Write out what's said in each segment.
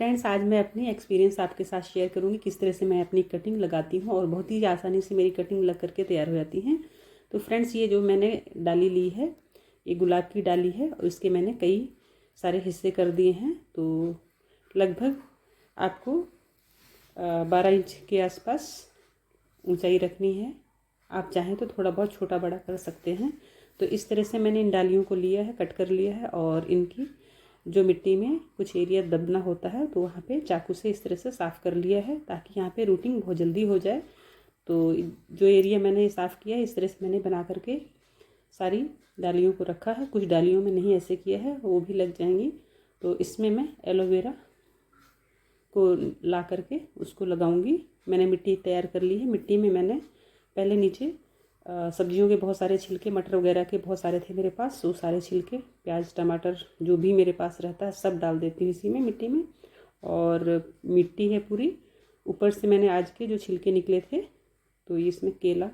Friends, आज मैं अपनी एक्सपीरियंस आपके साथ शेयर करूंगी किस तरह से मैं अपनी कटिंग लगाती हूँ और बहुत ही आसानी से मेरी कटिंग लग करके तैयार हो जाती हैं। तो फ्रेंड्स, ये जो मैंने डाली ली है ये गुलाब की डाली है और इसके मैंने कई सारे हिस्से कर दिए हैं। तो लगभग आपको 12 इंच के आसपास ऊंचाई रखनी है। आप चाहें तो थोड़ा बहुत छोटा बड़ा कर सकते हैं। तो इस तरह से मैंने इन डालियों को लिया है, कट कर लिया है और इनकी जो मिट्टी में कुछ एरिया दबना होता है तो वहाँ पे चाकू से इस तरह से साफ़ कर लिया है ताकि यहाँ पे रूटिंग बहुत जल्दी हो जाए। तो जो एरिया मैंने साफ़ किया है इस तरह से मैंने बना करके सारी डालियों को रखा है। कुछ डालियों में नहीं ऐसे किया है, वो भी लग जाएंगी। तो इसमें मैं एलोवेरा को ला करके उसको लगाऊंगी। मैंने मिट्टी तैयार कर ली है। मिट्टी में मैंने पहले नीचे सब्जियों के बहुत सारे छिलके, मटर वगैरह के बहुत सारे थे मेरे पास, वो सारे छिलके, प्याज, टमाटर जो भी मेरे पास रहता है सब डाल देती हूँ इसी में मिट्टी में। और मिट्टी है पूरी, ऊपर से मैंने आज के जो छिलके निकले थे तो ये इसमें केला,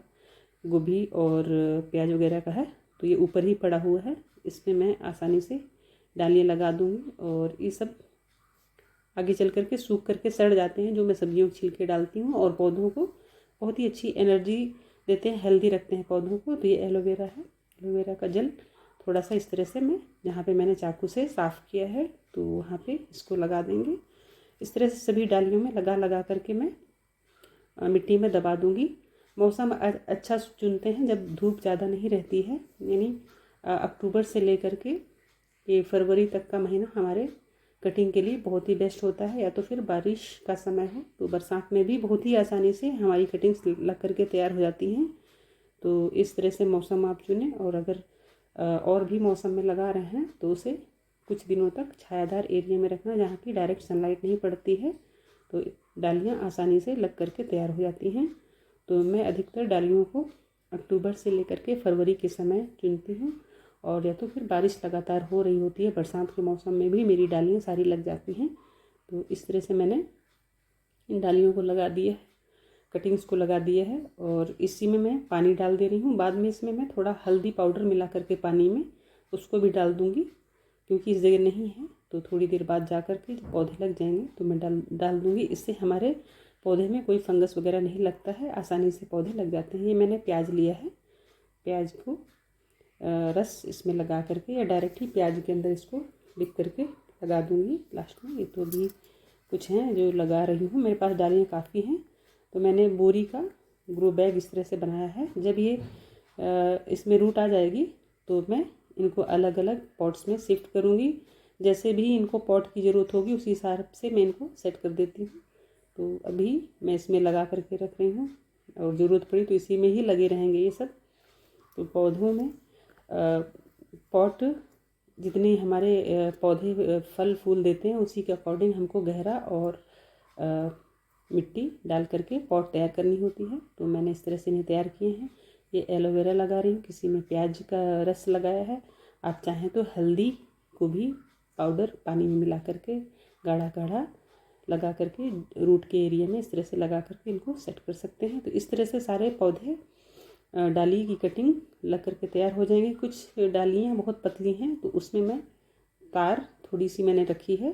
गोभी और प्याज वगैरह का है तो ये ऊपर ही पड़ा हुआ है। इसमें मैं आसानी से डालियाँ लगा दूँगी और ये सब आगे चल करके सूख करके सड़ जाते हैं जो मैं सब्जियों के छिलके डालती हूँ और पौधों को बहुत ही अच्छी एनर्जी देते हैं, हेल्दी रखते हैं पौधों को। तो ये एलोवेरा है, एलोवेरा का जल थोड़ा सा इस तरह से मैं जहाँ पे मैंने चाकू से साफ़ किया है तो वहाँ पे इसको लगा देंगे। इस तरह से सभी डालियों में लगा करके मैं मिट्टी में दबा दूँगी। मौसम अच्छा चुनते हैं जब धूप ज़्यादा नहीं रहती है, यानी अक्टूबर से लेकर के ये फरवरी तक का महीना हमारे कटिंग के लिए बहुत ही बेस्ट होता है। या तो फिर बारिश का समय हो तो बरसात में भी बहुत ही आसानी से हमारी कटिंग्स लग करके तैयार हो जाती हैं। तो इस तरह से मौसम आप चुनें और अगर और भी मौसम में लगा रहे हैं तो उसे कुछ दिनों तक छायादार एरिया में रखना जहाँ की डायरेक्ट सनलाइट नहीं पड़ती है, तो डालियाँ आसानी से लग करके तैयार हो जाती हैं। तो मैं अधिकतर डालियों को अक्टूबर से लेकर के फरवरी के समय चुनती हूँ और या तो फिर बारिश लगातार हो रही होती है, बरसात के मौसम में भी मेरी डालियाँ सारी लग जाती हैं। तो इस तरह से मैंने इन डालियों को लगा दिया है, कटिंग्स को लगा दिया है और इसी में मैं पानी डाल दे रही हूँ। बाद में इसमें मैं थोड़ा हल्दी पाउडर मिला करके पानी में उसको भी डाल दूँगी, क्योंकि इस जगह नहीं है तो थोड़ी देर बाद जा कर के पौधे लग जाएंगे तो मैं डाल दूँगी। इससे हमारे पौधे में कोई फंगस वगैरह नहीं लगता है, आसानी से पौधे लग जाते हैं। ये मैंने प्याज लिया है, प्याज को रस इसमें लगा करके या डायरेक्ट ही प्याज के अंदर इसको डिप करके लगा दूँगी लास्ट में। ये तो भी कुछ हैं जो लगा रही हूँ, मेरे पास डालियाँ काफ़ी हैं। तो मैंने बोरी का ग्रो बैग इस तरह से बनाया है। जब ये इसमें रूट आ जाएगी तो मैं इनको अलग अलग पॉट्स में शिफ्ट करूँगी। जैसे भी इनको पॉट की ज़रूरत होगी उसी हिसाब से मैं इनको सेट कर देती हूँ। तो अभी मैं इसमें लगा करके रख रही हूँ और ज़रूरत पड़ी तो इसी में ही लगे रहेंगे ये सब। तो पौधों में पॉट जितने हमारे पौधे फल फूल देते हैं उसी के अकॉर्डिंग हमको गहरा और मिट्टी डाल करके पॉट तैयार करनी होती है। तो मैंने इस तरह से इन्हें तैयार किए हैं। ये एलोवेरा लगा रही हूँ, किसी में प्याज का रस लगाया है। आप चाहें तो हल्दी को भी पाउडर पानी में मिला करके गाढ़ा गाढ़ा लगा करके रूट के एरिया में इस तरह से लगा करके इनको सेट कर सकते हैं। तो इस तरह से सारे पौधे डाली की कटिंग लग करके तैयार हो जाएंगे। कुछ डालियाँ बहुत पतली हैं तो उसमें मैं तार थोड़ी सी मैंने रखी है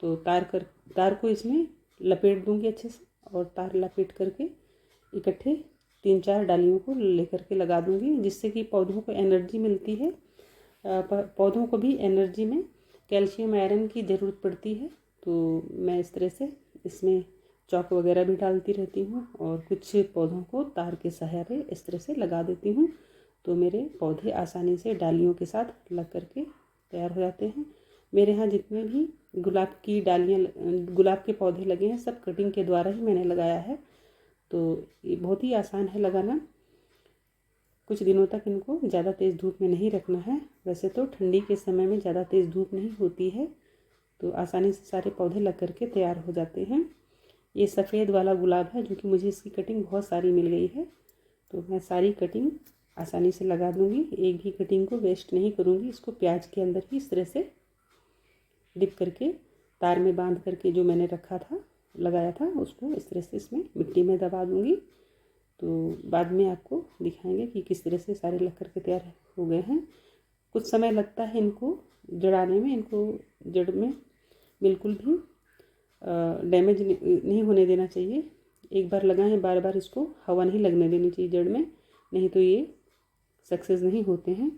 तो तार को इसमें लपेट दूंगी अच्छे से और तार लपेट करके इकट्ठे 3-4 डालियों को लेकर के लगा दूंगी, जिससे कि पौधों को एनर्जी मिलती है। पौधों को भी एनर्जी में कैल्शियम आयरन की ज़रूरत पड़ती है। तो मैं इस तरह से इसमें चौक वगैरह भी डालती रहती हूँ और कुछ पौधों को तार के सहारे इस तरह से लगा देती हूँ। तो मेरे पौधे आसानी से डालियों के साथ लग करके तैयार हो जाते हैं। मेरे यहाँ जितने भी गुलाब की डालियाँ, गुलाब के पौधे लगे हैं सब कटिंग के द्वारा ही मैंने लगाया है। तो ये बहुत ही आसान है लगाना। कुछ दिनों तक इनको ज़्यादा तेज़ धूप में नहीं रखना है। वैसे तो ठंडी के समय में ज़्यादा तेज़ धूप नहीं होती है तो आसानी से सारे पौधे लग करके तैयार हो जाते हैं। ये सफ़ेद वाला गुलाब है जो कि मुझे इसकी कटिंग बहुत सारी मिल गई है तो मैं सारी कटिंग आसानी से लगा दूंगी। एक भी कटिंग को वेस्ट नहीं करूंगी। इसको प्याज के अंदर ही इस तरह से डिप करके तार में बांध करके जो मैंने रखा था, लगाया था, उसको इस तरह से इसमें मिट्टी में दबा दूंगी। तो बाद में आपको दिखाएंगे कि किस तरह से सारे लग करके तैयार हो गए हैं। कुछ समय लगता है इनको जड़ाने में, इनको जड़ में बिल्कुल भी डैमेज नहीं होने देना चाहिए। एक बार लगाएं, बार बार इसको हवा नहीं लगने देनी चाहिए जड़ में, नहीं तो ये सक्सेस नहीं होते हैं।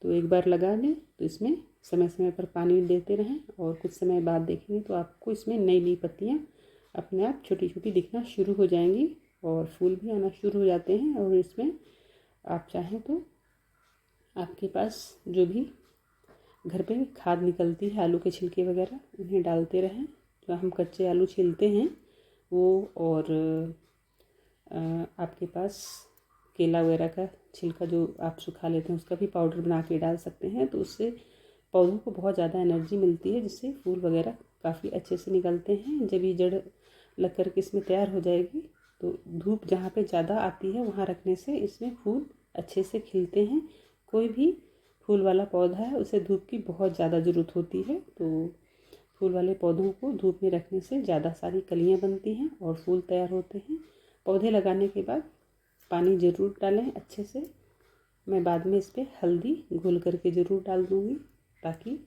तो एक बार लगा लें तो इसमें समय समय पर पानी देते रहें और कुछ समय बाद देखेंगे तो आपको इसमें नई नई पत्तियाँ अपने आप छोटी छोटी दिखना शुरू हो जाएंगी और फूल भी आना शुरू हो जाते हैं। और इसमें आप चाहें तो आपके पास जो भी घर पे खाद निकलती है आलू के छिलके वगैरह, उन्हें डालते रहें। जो हम कच्चे आलू छीलते हैं वो, और आपके पास केला वगैरह का छिलका जो आप सुखा लेते हैं उसका भी पाउडर बना के डाल सकते हैं। तो उससे पौधों को बहुत ज़्यादा एनर्जी मिलती है, जिससे फूल वगैरह काफ़ी अच्छे से निकलते हैं। जब ये जड़ लग कर के इसमें तैयार हो जाएगी तो धूप जहाँ पे ज़्यादा आती है वहाँ रखने से इसमें फूल अच्छे से खिलते हैं। कोई भी फूल वाला पौधा है उसे धूप की बहुत ज़्यादा ज़रूरत होती है। तो फूल वाले पौधों को धूप में रखने से ज़्यादा सारी कलियाँ बनती हैं और फूल तैयार होते हैं। पौधे लगाने के बाद पानी ज़रूर डालें अच्छे से। मैं बाद में इस पर हल्दी घोल करके ज़रूर डाल दूँगी ताकि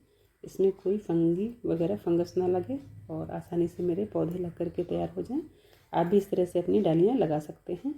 इसमें कोई फंगी वगैरह फंगस ना लगे और आसानी से मेरे पौधे लग करके तैयार हो जाएं। आप भी इस तरह से अपनी डालियाँ लगा सकते हैं।